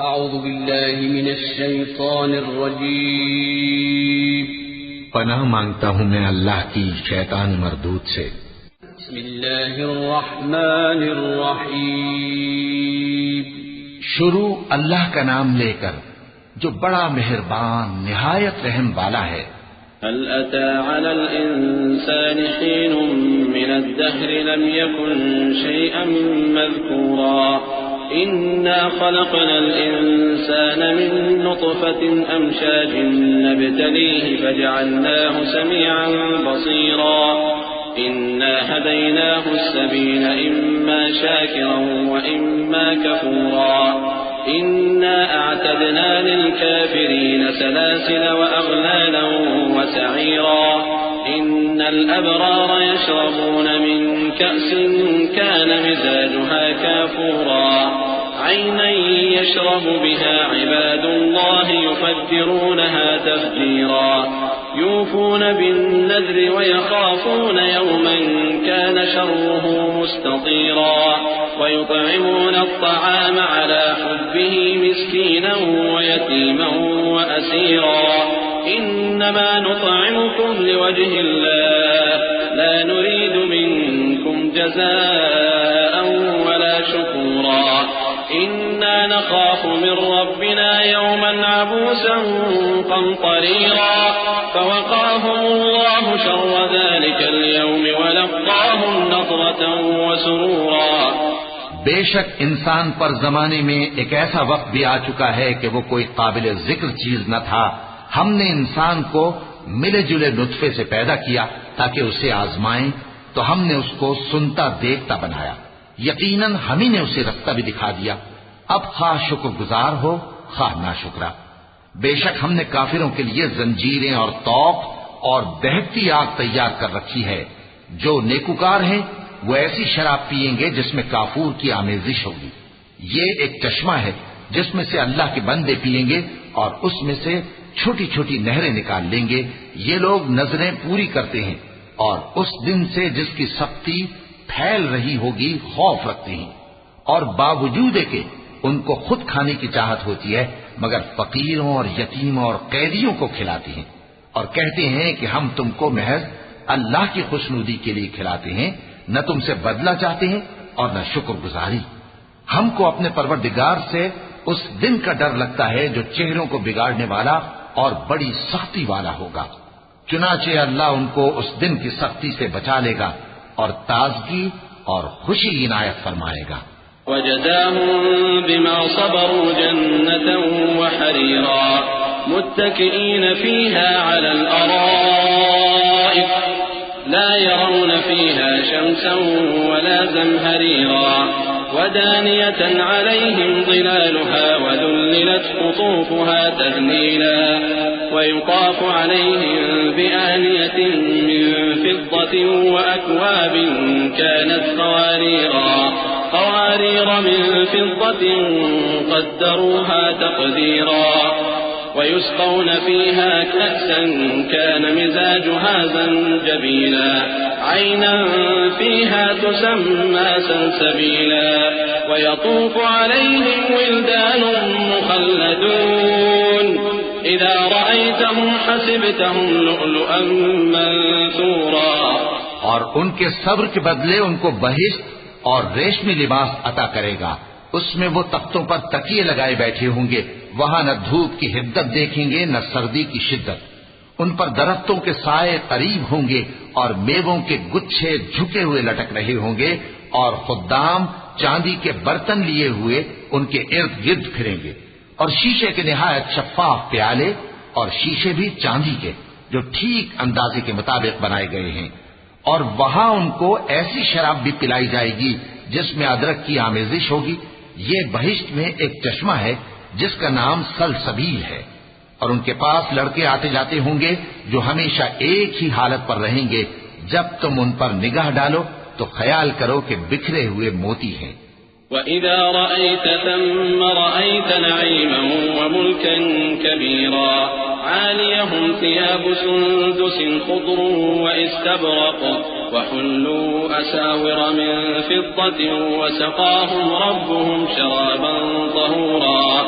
अऊज़ु बिल्लाहि मिनश शैतानिर रजीम। पनाह मांगता हूँ मैं अल्लाह की शैतान मरदूद से। बिस्मिल्लाहिर रहमानिर रहीम। शुरू अल्लाह का नाम लेकर जो बड़ा मेहरबान निहायत रहम वाला है। हल अता अलल इंसानि हीनुम मिनद दहरि लम यकुन शैअन मज़कूरा इन्ना खलक़नल इंसान मिन नुत्फ़तिन अमशाजिन नब्तलीहि फजअलनाहु समीअन बसीरा इन्ना हदैनाहु अस्सबील इम्मा शाकिरन व इम्मा कफूरा इन्ना अअतदना लिलकाफिरीन सलासिल व अग़लालन व सईरा इन्नल अबरार यशरबून मिन कअसिन कान मिज़ाजुहा काफूरा ऐनन यशरबु बिहा इबादुल्लाहि युफ़ज्जिरूनहा तफ़्जीरा यूफ़ून बिन्नज़्रि व यख़ाफ़ून यौमन कान शर्रुहु मुस्ततीरा व युطعمون الطعام على حبه مسكينا ويتيما وأسيرا إنما نطعمكم لوجه الله لا نريد منكم جزاء ولا شكورا إنا نخاف من ربنا يوما عبوسا قمطريرا فوقاهم الله شر ذلك اليوم ولقاهم نضرة وسرورا। बेशक इंसान पर जमाने में एक ऐसा वक्त भी आ चुका है कि वो कोई काबिल जिक्र चीज न था। हमने इंसान को मिले जुले नुत्फे से पैदा किया ताकि उसे आजमाएं, तो हमने उसको सुनता देखता बनाया। यकीनन हम ही ने उसे रास्ता भी दिखा दिया। अब खाह शुक्रगुजार हो खाह नाशुक्रा। बेशक हमने काफिरों के लिए जंजीरें और तौक और दहकती आग तैयार कर रखी है। जो नेकुकार हैं वो ऐसी शराब पिएंगे जिसमें काफूर की आमेजिश होगी। ये एक चश्मा है जिसमें से अल्लाह के बंदे पिएंगे और उसमें से छोटी छोटी नहरें निकाल लेंगे। ये लोग नजरें पूरी करते हैं और उस दिन से जिसकी सख्ती फैल रही होगी खौफ रखते हैं, और बावजूद के उनको खुद खाने की चाहत होती है मगर फकीरों और यतीमों और कैदियों को खिलाते हैं और कहते हैं कि हम तुमको महज अल्लाह की खुशनुदी के लिए खिलाते हैं, न तुमसे बदला चाहते हैं और न शुक्रगुजारी। हमको अपने परवरदिगार से उस दिन का डर लगता है जो चेहरों को बिगाड़ने वाला और बड़ी सख्ती वाला होगा। चुनाचे अल्लाह उनको उस दिन की सख्ती से बचा लेगा और ताजगी और खुशी इनायत फरमाएगा। वजज़ाहुम बिमा सबरू जन्नतन व हरीरा मुत्तकिईन फीहा अलल अराइक ला यरौन फीहा शमसन वला ज़महरीरा वदानियतन अलैहिम ज़िलालुहा वज़ुल्लिलत क़ुतूफ़ुहा तज़लीला वयुताफ़ु अलैहिम बिआनियतिन मिन फ़िद्दतिन वअक्वाबिन कानत قوارير من فضة قدروها تقديرا ويسقون فيها كأسا كان مزاجها زنجبيلا عينا فيها تسمى سلسبيلا ويطوف عليهم ولدان مخلدون إذا رأيتهم حسبتهم لؤلؤا منثورا। और उनके सब्र के बदले उनको बहिश्त और रेशमी लिबास अता करेगा। उसमें वो तख्तों पर तकिए लगाए बैठे होंगे। वहां न धूप की हिद्दत देखेंगे न सर्दी की शिद्दत। उन पर दरख्तों के साए करीब होंगे और मेवों के गुच्छे झुके हुए लटक रहे होंगे और खुद्दाम चांदी के बर्तन लिए हुए उनके इर्द गिर्द फिरेंगे और शीशे के निहायत शफ्फाफ प्याले और शीशे भी चांदी के जो ठीक अंदाजे के मुताबिक बनाए गए हैं। और वहां उनको ऐसी शराब भी पिलाई जाएगी जिसमें अदरक की आमेजिश होगी। ये बहिश्त में एक चश्मा है जिसका नाम सलसबील है और उनके पास लड़के आते जाते होंगे जो हमेशा एक ही हालत पर रहेंगे। जब तुम उन पर निगाह डालो तो ख्याल करो कि बिखरे हुए मोती हैं। وإذا رأيت ثم رأيت نعيما وملكا كبيرا عاليهم ثياب سندس خضر واستبرق وحلوا أساور من فضة وسقاهم ربهم شرابا طهورا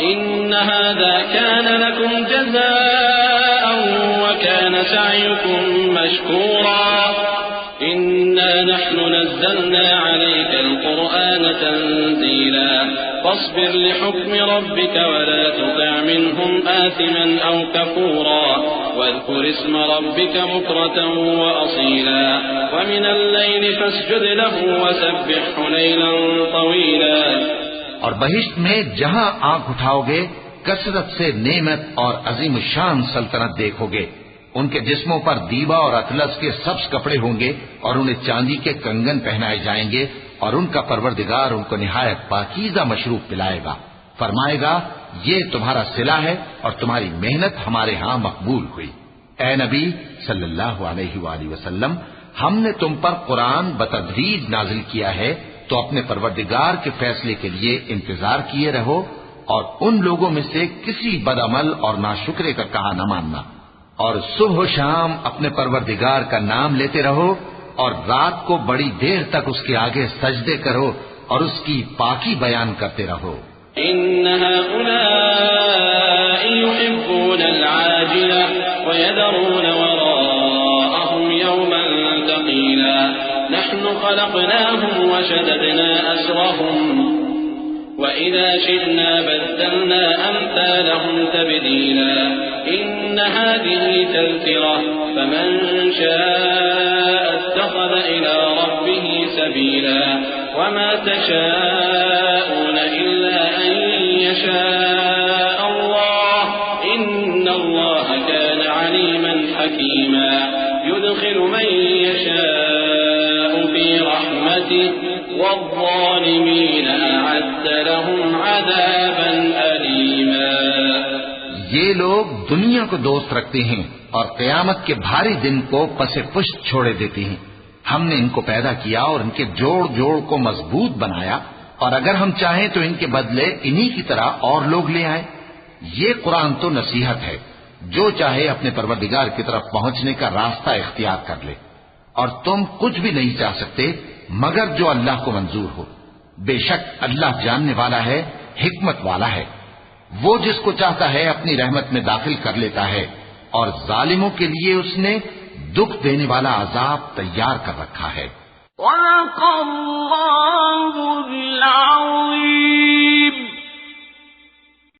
इन हादा कान लकुम जज़ाअन व कान सअयुकुम मशकूरा इन्ना नहनु नज़्ज़लना अलैकल कुरआन तंज़ीला फस्बिर लिहुक्मि रब्बिका वला तुतिअ मिनहुम आथिमन औ कफूरा वज़्कुर इस्म रब्बिका बुक्रतन व असीला व मिनल लैलि फस्जुद लहु वसब्बिहु लैलन तवीला। और बहिश्त में जहां आंख उठाओगे कसरत से नेमत और अजीम शान सल्तनत देखोगे। उनके जिस्मों पर दीवा और अतलस के सब्ज कपड़े होंगे और उन्हें चांदी के कंगन पहनाए जाएंगे और उनका परवरदिगार उनको निहायत पाकीज़ा मशरूब पिलाएगा। फरमाएगा, ये तुम्हारा सिला है और तुम्हारी मेहनत हमारे यहाँ मकबूल हुई। ए नबी सल्लल्लाहु अलैहि वसल्लम, हमने तुम पर कुरान बतदरीज नाजिल किया है, तो अपने परवरदिगार के फैसले के लिए इंतजार किए रहो और उन लोगों में से किसी बदअमल और नाशुक्रे का कहा न मानना। और सुबह शाम अपने परवरदिगार का नाम लेते रहो और रात को बड़ी देर तक उसके आगे सजदे करो और उसकी पाकी बयान करते रहो। नहनु खलक़नाहुम व शददना अस्रहुम व इज़ा शि'ना बद्दलना अम्सालहुम तब्दीला इन हाज़िही तज़किरा फमन शाअ इत्तख़ज़ इला रब्बिही सबीला वमा तशाऊन इल्ला अन यशाअ अल्लाह इन्नल्लाह कान अलीमन हकीमा युदखिलु मन यशाअ फी रहमतिही वज़्ज़ालिमीन अअद्द लहुम अज़ाबन अलीमा। ये लोग दुनिया को दोस्त रखते हैं और क़यामत के भारी दिन को पसे पुष्ट छोड़े देते हैं। हमने इनको पैदा किया और इनके जोड़ जोड़ को मजबूत बनाया और अगर हम चाहें तो इनके बदले इन्हीं की तरह और लोग ले आए। ये कुरान तो नसीहत है, जो चाहे अपने परवरदिगार की तरफ पहुंचने का रास्ता इख्तियार कर ले और तुम कुछ भी नहीं चाह सकते मगर जो अल्लाह को मंजूर हो। बेशक अल्लाह जानने वाला है, हिकमत वाला है। वो जिसको चाहता है अपनी रहमत में दाखिल कर लेता है और जालिमों के लिए उसने दुख देने वाला अजाब तैयार कर रखा है।